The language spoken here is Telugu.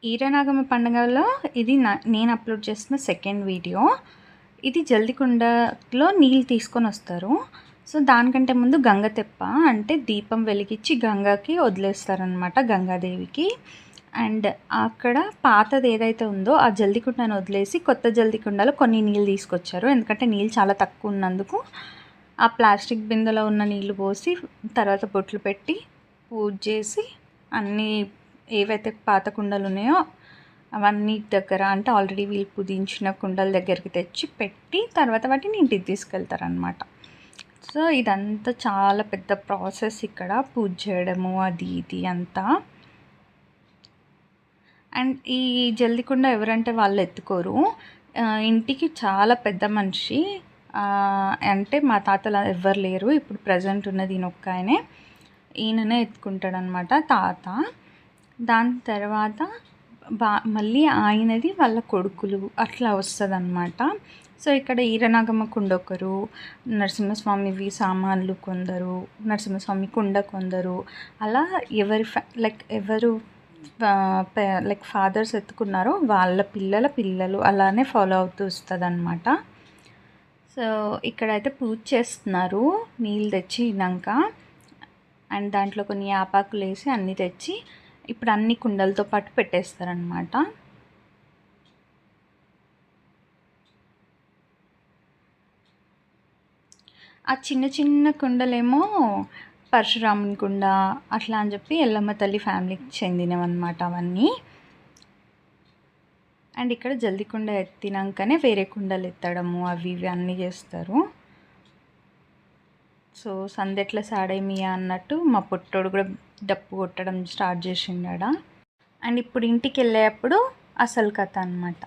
ఈరనాగమ పండుగలో ఇది నేను అప్లోడ్ చేసిన సెకండ్ వీడియో. ఇది జల్దికుండలో నీళ్ళు తీసుకొని వస్తారు. సో దానికంటే ముందు గంగ తెప్ప అంటే దీపం వెలిగించి గంగకి వదిలేస్తారనమాట, గంగాదేవికి. అండ్ అక్కడ పాతది ఏదైతే ఉందో ఆ జల్దికుండను వదిలేసి కొత్త జల్దికుండలో కొన్ని నీళ్ళు తీసుకొచ్చారు. ఎందుకంటే నీళ్ళు చాలా తక్కువ ఉన్నందుకు ఆ ప్లాస్టిక్ బిందెలో ఉన్న నీళ్ళు పోసి తర్వాత బొట్లు పెట్టి పూజ చేసి అన్నీ ఏవైతే పాత కుండలు ఉన్నాయో అవన్నీ దగ్గర అంటే ఆల్రెడీ వీళ్ళు పుదించిన కుండల దగ్గరికి తెచ్చి పెట్టి తర్వాత వాటిని ఇంటికి తీసుకెళ్తారనమాట. సో ఇదంతా చాలా పెద్ద ప్రాసెస్ ఇక్కడ, పూజ చేయడము అది ఇది అంతా. అండ్ ఈ జల్దికుండ ఎవరంటే వాళ్ళు ఎత్తుకోరు, ఇంటికి చాలా పెద్ద మనిషి, అంటే మా తాతలు ఎవ్వరు లేరు, ఇప్పుడు ప్రజెంట్ ఉన్నది ఈయనొక్క ఆయనే, ఈయననే ఎత్తుకుంటాడనమాట తాత. దాని తర్వాత మళ్ళీ ఆయనది వాళ్ళ కొడుకులు అట్లా వస్తుందన్నమాట. సో ఇక్కడ ఈరనాగమ్మ కుండ ఒకరు, నరసింహస్వామివి సామాన్లు కొందరు, నరసింహస్వామి కుండ కొందరు, అలా ఎవరు ఫాదర్స్ ఎత్తుకున్నారో వాళ్ళ పిల్లల పిల్లలు అలానే ఫాలో అవుతూ వస్తుందన్నమాట. సో ఇక్కడైతే పూజ చేస్తున్నారు నీళ్ళు తెచ్చినాక. అండ్ దాంట్లో కొన్ని ఆపాకులు వేసి అన్నీ తెచ్చి ఇప్పుడు అన్ని కుండలతో పాటు పెట్టేస్తారనమాట. ఆ చిన్న చిన్న కుండలేమో పరశురాముని కుండ అట్లా అని చెప్పి ఎల్లమ్మ తల్లి ఫ్యామిలీకి చెందినవన్నమాట అవన్నీ. అండ్ ఇక్కడ జల్ది కుండ ఎత్తినాకనే వేరే కుండలు ఎత్తడము అవి ఇవి అన్నీ చేస్తారు. సో సందెట్ల సాడేమియా అన్నట్టు మా పుట్టోడు కూడా డప్పు కొట్టడం స్టార్ట్ చేసిండా. అండ్ ఇప్పుడు ఇంటికి వెళ్ళేటప్పుడు అసలు కథ అనమాట.